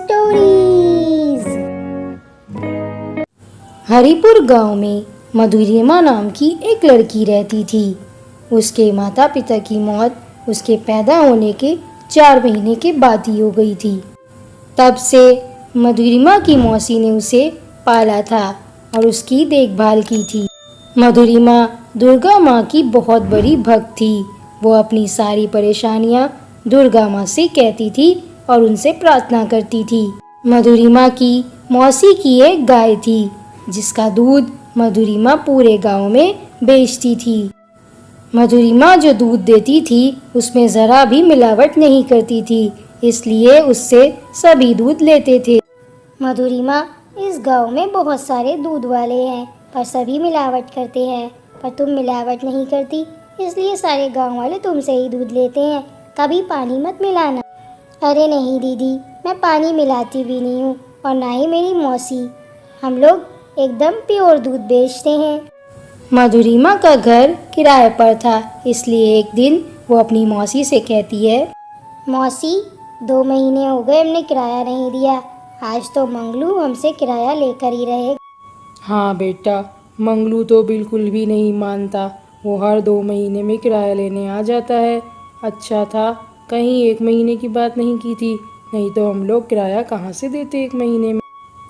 Stories. Haripur गांव में मधुरिमा नाम की एक लड़की रहती थी। उसके माता पिता की मौत उसके पैदा होने के 4 महीने के बाद ही हो गई थी। तब से मधुरिमा की मौसी ने उसे पाला था और उसकी देखभाल की थी। मधुरिमा दुर्गा माँ की बहुत बड़ी भक्त थी। वो अपनी सारी परेशानियाँ दुर्गा माँ से कहती थी और उनसे प्रार्थना करती थी। मधुरिमा की मौसी की एक गाय थी जिसका दूध मधुरिमा पूरे गांव में बेचती थी। मधुरिमा जो दूध देती थी उसमें ज़रा भी मिलावट नहीं करती थी, इसलिए उससे सभी दूध लेते थे। मधुरिमा, इस गांव में बहुत सारे दूध वाले हैं पर सभी मिलावट करते हैं, पर तुम मिलावट नहीं करती, इसलिए सारे गांव वाले तुमसे ही दूध लेते हैं। कभी पानी मत मिलाना। अरे नहीं दीदी, मैं पानी मिलाती भी नहीं हूँ और ना ही मेरी मौसी। हम लोग एकदम प्योर दूध बेचते हैं। मधुरिमा का घर किराए पर था, इसलिए एक दिन वो अपनी मौसी से कहती है, मौसी, 2 महीने हो गए हमने किराया नहीं दिया। आज तो मंगलू हमसे किराया लेकर ही रहे। हाँ बेटा, मंगलू तो बिल्कुल भी नहीं मानता। वो हर 2 महीने में किराया लेने आ जाता है। अच्छा था कहीं 1 महीने की बात नहीं की थी, नहीं तो हम लोग किराया कहाँ से देते 1 महीने में।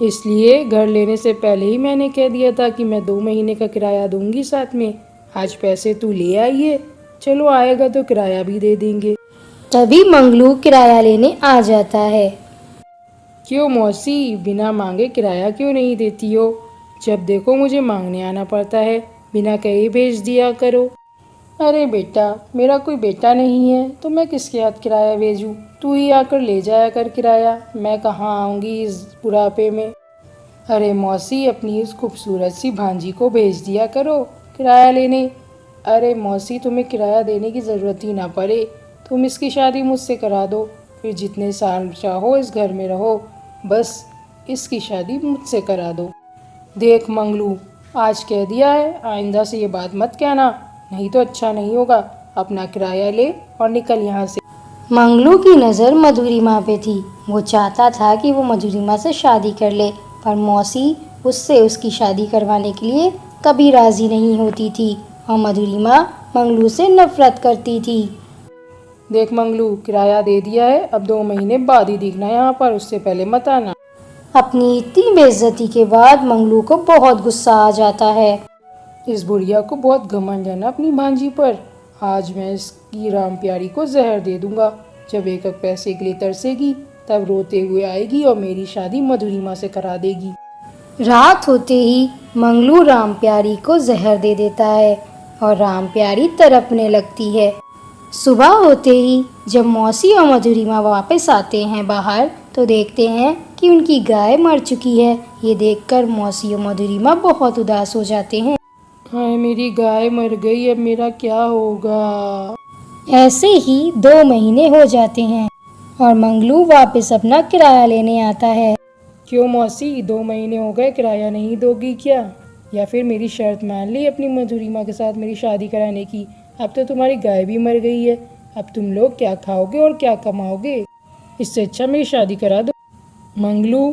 इसलिए घर लेने से पहले ही मैंने कह दिया था कि मैं 2 महीने का किराया दूंगी साथ में। आज पैसे तू ले आइए, चलो आएगा तो किराया भी दे देंगे। तभी मंगलू किराया लेने आ जाता है। क्यों मौसी, बिना मांगे किराया क्यों नहीं देती हो? जब देखो मुझे मांगने आना पड़ता है, बिना कहे भेज दिया करो। अरे बेटा, मेरा कोई बेटा नहीं है तो मैं किसके हाथ किराया भेजूं? तू ही आकर ले जाया कर किराया। मैं कहाँ आऊँगी इस बुढ़ापे में। अरे मौसी, अपनी इस खूबसूरत सी भांजी को भेज दिया करो किराया लेने। अरे मौसी, तुम्हें किराया देने की ज़रूरत ही ना पड़े, तुम इसकी शादी मुझसे करा दो, फिर जितने साल चाहो इस घर में रहो, बस इसकी शादी मुझसे करा दो। देख मंगलू, आज कह दिया है, आइंदा से ये बात मत कहना, नहीं तो अच्छा नहीं होगा। अपना किराया ले और निकल यहाँ से। मंगलू की नज़र मधुरिमा पे थी। वो चाहता था कि वो मधुरिमा से शादी कर ले, पर मौसी उससे उसकी शादी करवाने के लिए कभी राज़ी नहीं होती थी और मधुरिमा मंगलू से नफरत करती थी। देख मंगलू, किराया दे दिया है, अब 2 महीने बाद ही दिखना यहाँ पर, उससे पहले मत आना। अपनी इतनी बेइज्जती के बाद मंगलू को बहुत गुस्सा आ जाता है। इस बुढ़िया को बहुत घमंड है ना अपनी भांजी पर। आज मैं इसकी राम प्यारी को जहर दे दूंगा। जब एक पैसे के लिए तरसेगी तब रोते हुए आएगी और मेरी शादी मधुरिमा से करा देगी। रात होते ही मंगलू राम प्यारी को जहर दे देता है और राम प्यारी तड़पने लगती है। सुबह होते ही जब मौसी और मधुरिमा वापस आते हैं बाहर, तो देखते हैं कि उनकी गाय मर चुकी है। ये देखकर मौसी और मधुरिमा बहुत उदास हो जाते हैं। हाय, मेरी गाय मर गई, अब मेरा क्या होगा। ऐसे ही 2 महीने हो जाते हैं और मंगलू वापस अपना किराया लेने आता है। क्यों मौसी, 2 महीने हो गए, किराया नहीं दोगी क्या? या फिर मेरी शर्त मान ली अपनी मधुरिमा के साथ मेरी शादी कराने की? अब तो तुम्हारी गाय भी मर गई है, अब तुम लोग क्या खाओगे और क्या कमाओगे? इससे अच्छा मेरी शादी करा दो। मंगलू,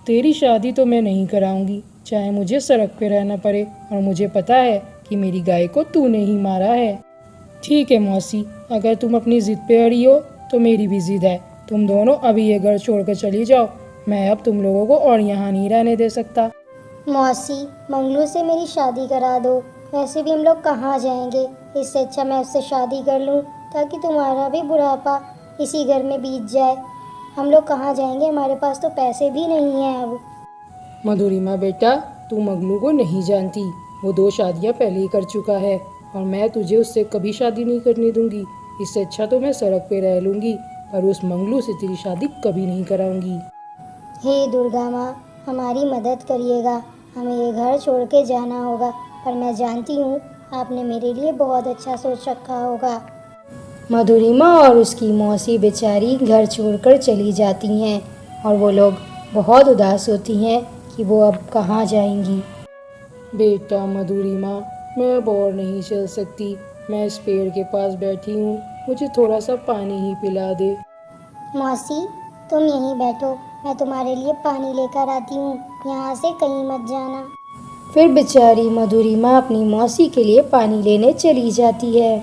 तेरी शादी तो मैं नहीं कराऊंगी, चाहे मुझे सड़क पे रहना पड़े, और मुझे पता है कि मेरी गाय को तूने ही मारा है। ठीक है मौसी, अगर तुम अपनी ज़िद पे अड़ी हो तो मेरी भी ज़िद है। तुम दोनों अभी ये घर छोड़कर चली जाओ, मैं अब तुम लोगों को और यहाँ नहीं रहने दे सकता। मौसी, मंगलू से मेरी शादी करा दो, वैसे भी हम लोग कहाँ जाएंगे, इससे अच्छा मैं उससे शादी कर लूँ ताकि तुम्हारा भी बुढ़ापा इसी घर में बीत जाए। हम लोग कहाँ जाएंगे, हमारे पास तो पैसे भी नहीं हैं अब। मधुरिमा बेटा, तू मंगलू को नहीं जानती, वो 2 शादियाँ पहले ही कर चुका है और मैं तुझे उससे कभी शादी नहीं करने दूंगी। इससे अच्छा तो मैं सड़क पे रह लूँगी, पर उस मंगलू से तेरी शादी कभी नहीं कराऊंगी। हे दुर्गा माँ, हमारी मदद करिएगा, हमें ये घर छोड़ के जाना होगा, पर मैं जानती हूँ आपने मेरे लिए बहुत अच्छा सोच रखा होगा। मधुरिमा और उसकी मौसी बेचारी घर छोड़कर चली जाती हैं और वो लोग बहुत उदास होती हैं कि वो अब कहाँ जाएंगी। बेटा मधुरिमा, मैं अब और नहीं चल सकती, मैं इस पेड़ के पास बैठी हूँ, मुझे थोड़ा सा पानी ही पिला दे। मौसी, तुम यहीं बैठो, मैं तुम्हारे लिए पानी लेकर आती हूँ, यहाँ से कहीं मत जाना। फिर बेचारी मधुरिमा अपनी मौसी के लिए पानी लेने चली जाती है।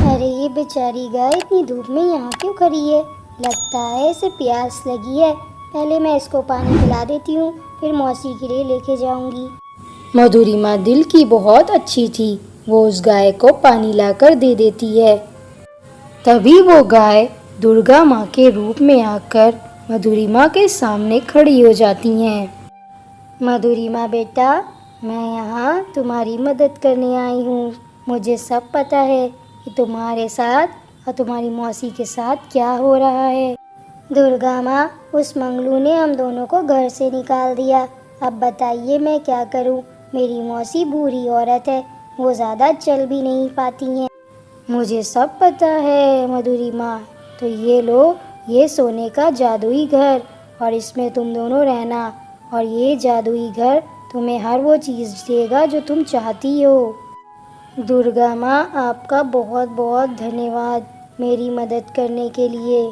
अरे ये बेचारी गाय इतनी धूप में यहाँ क्यों खड़ी है? लगता है इसे प्यास लगी है। पहले मैं इसको पानी पिला देती हूँ, फिर मौसी के लिए लेके जाऊँगी। मधुरिमा दिल की बहुत अच्छी थी। वो उस गाय को पानी लाकर दे देती है। तभी वो गाय दुर्गा माँ के रूप में आकर मधुरिमा के सामने खड़ी हो जाती हैं। मधुरिमा बेटा, मैं यहाँ तुम्हारी मदद करने आई हूँ। मुझे सब पता है कि तुम्हारे साथ और तुम्हारी मौसी के साथ क्या हो रहा है। दुर्गा माँ, उस मंगलू ने हम दोनों को घर से निकाल दिया। अब बताइए मैं क्या करूँ? मेरी मौसी बूढ़ी औरत है, वो ज़्यादा चल भी नहीं पाती हैं। मुझे सब पता है मधुरिमा। तो ये लो, ये सोने का जादुई घर, और इसमें तुम दोनों रहना, और ये जादुई घर तुम्हें हर वो चीज़ देगा जो तुम चाहती हो। दुर्गा माँ, आपका बहुत बहुत धन्यवाद मेरी मदद करने के लिए।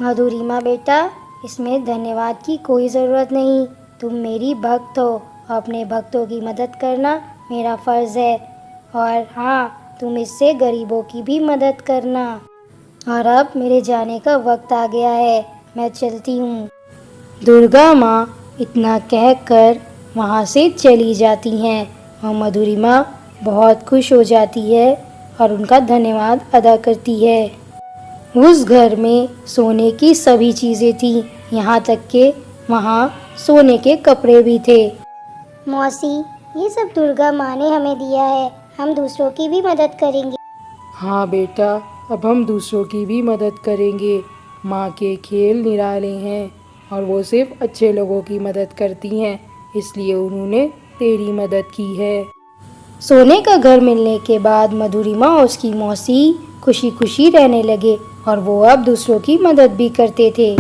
मधुरिमा बेटा, इसमें धन्यवाद की कोई ज़रूरत नहीं। तुम मेरी भक्त हो, अपने भक्तों की मदद करना मेरा फ़र्ज़ है। और हाँ, तुम इससे गरीबों की भी मदद करना। और अब मेरे जाने का वक्त आ गया है, मैं चलती हूँ। दुर्गा माँ इतना कहकर वहाँ से चली जाती हैं और मधुरिमा बहुत खुश हो जाती है और उनका धन्यवाद अदा करती है। उस घर में सोने की सभी चीज़ें थीं, यहाँ तक कि वहाँ सोने के कपड़े भी थे। मौसी, ये सब दुर्गा माँ ने हमें दिया है, हम दूसरों की भी मदद करेंगे। हाँ बेटा, अब हम दूसरों की भी मदद करेंगे। माँ के खेल निराले हैं और वो सिर्फ अच्छे लोगों की मदद करती हैं, इसलिए उन्होंने तेरी मदद की है। सोने का घर मिलने के बाद मधुरिमा और उसकी मौसी खुशी खुशी रहने लगे और वो अब दूसरों की मदद भी करते थे।